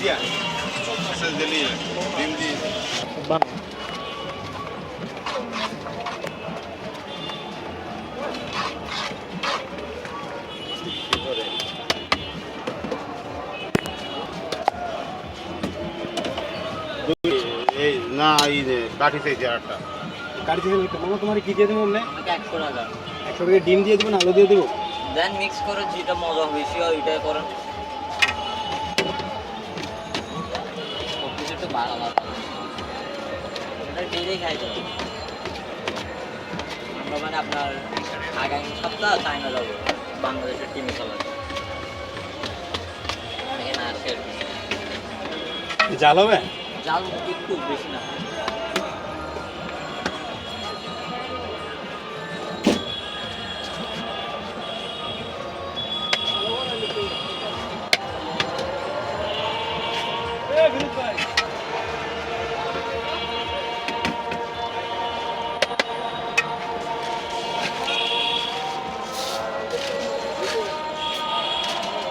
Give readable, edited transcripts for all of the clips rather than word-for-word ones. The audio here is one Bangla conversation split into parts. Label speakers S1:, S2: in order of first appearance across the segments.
S1: দিয়া মেসেজ দিলি ডিম দি
S2: বানো
S1: এই না এই কাঠি চাইছে আটটা
S2: কাটি থেকে মামা তোমার কি দিয়ে দেবো আমরা
S3: আমাকে 100 টাকা
S2: 100 টাকা ডিম দিয়ে দেবো না আলু দিয়ে দেবো
S3: দেন মিক্স করে যেটা মজা বেশি হয় ওইটাই করেন সবকিছু একটু ভালো ভালো এটা ডেলি খাই তো আমরা মানে আপনার আগামী সপ্তাহ চায়না যাবো বাংলাদেশের টিমে খেলা এখানে আসে
S2: জাল হবে
S3: জাল একটু বেশি না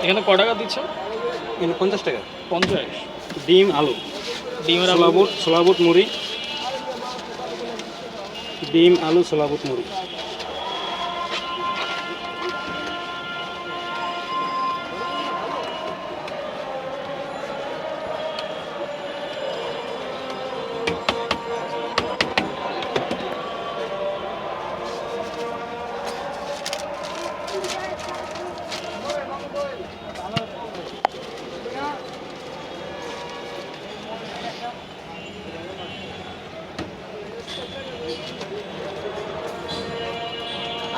S4: এখানে ক টাকা দিচ্ছ?
S2: এখানে 50 টাকা
S4: 50।
S2: ডিম আলু
S4: ডিমের
S2: ছোলা বুট মুড়ি ডিম আলু ছোলা বুট মুড়ি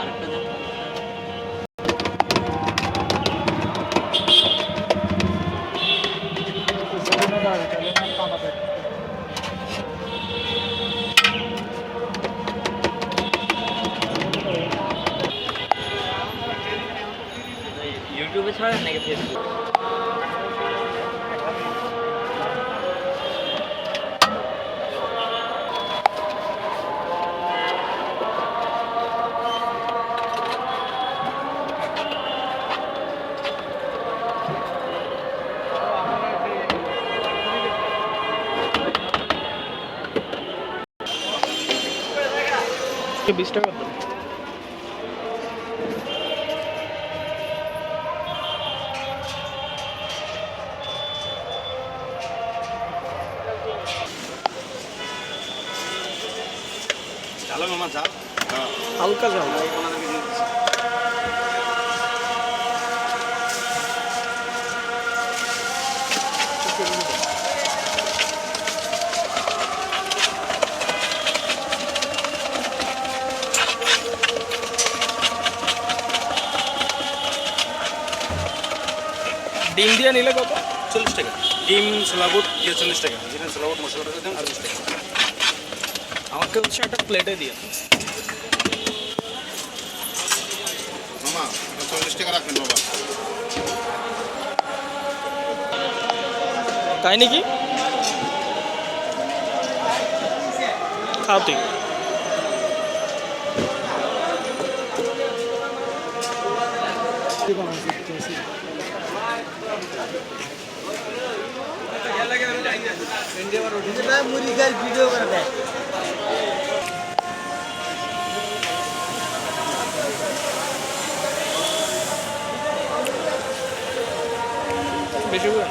S3: আরেকটা দেন ইউটিউবে ছাড়েন নাকি ফেসবুক
S4: কে 20 টাকা দাও।
S2: জালো মামা জাল
S4: হালকা যাও ডিম দিয়ে নিলে কত?
S2: 40 টাকা ডিম ছোলা বুট 40 টাকা যেটা ছোলা বুট মশলা করে দেন 40 টাকা
S4: আমাকে হচ্ছে একটা প্লেটে দিয়ে
S1: মামা 40 টাকা রাখবেন বাবা
S4: তাই নাকি? খাও তুই
S3: ভিডিও করে দেয়
S4: বেশি করে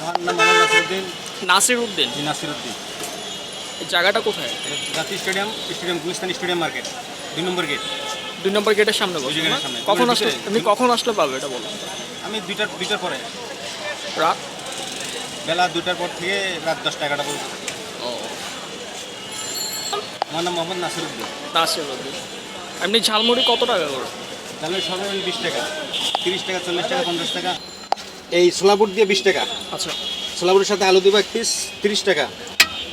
S2: আমার নাম মোহাম্মদ নাসিরউদ্দিন
S4: নাসির উদ্দিন।
S2: জি নাসিরউদ্দিন
S4: এই জায়গাটা কোথায়?
S2: জাতীয় স্টেডিয়াম গুলিস্তান স্টেডিয়াম মার্কেট 2 নম্বর গেট
S4: 2 নম্বর গেটের সামনে বসে
S2: গেটের
S4: না?
S2: সামনে।
S4: কখন
S2: তোমার
S4: আসলে
S2: ভিতরে?
S4: তুমি কখন আসলে পাবে এটা বলো।
S2: আমি দুইটার পরে
S4: রাত
S2: বেলা 2টার পর থেকে রাত 10টা 11টা পর্যন্ত আমার নাম মোহাম্মদ নাসিরউদ্দিন
S4: নাসির উদ্দিন। এমনি ঝালমুড়ি কত টাকা করে?
S2: তাহলে সর্বনিম্ন 20 টাকা, 30 টাকা, 40 টাকা, 50 টাকা। এই ছোলা বুট দিয়ে 20 টাকা,
S4: আচ্ছা
S2: ছোলা বুটের সাথে আলু দিব 1 পিস 30 টাকা।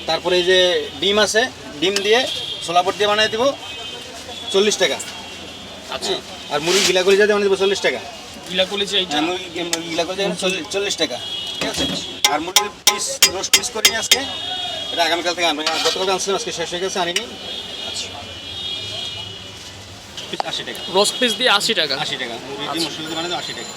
S2: তারপরে এই যে ডিম আছে, ডিম দিয়ে ছোলা বুট দিয়ে বানিয়ে দিব 40 টাকা।
S4: আচ্ছা
S2: আর মুরগি গিলাগুলি দিয়ে বানিয়ে দিব 40 টাকা।
S4: গিলাকুলি যে এইটা
S2: মুরগি গিলাগুলি দিয়ে 40 টাকা, ঠিক আছে। আর মুরগির পিস রোস্ট পিস করে নিয়ে আজকে, এটা আগামীকাল থেকে আনবো। গতকাল আনছিলাম, আজকে শেষ হয়ে গেছে, আনিনি। আচ্ছা, পিস 80 টাকা,
S4: রোস্ট পিস দিয়ে 80 টাকা
S2: 80 টাকা। মুরগি মশলা দিয়ে বানিয়ে 80 টাকা।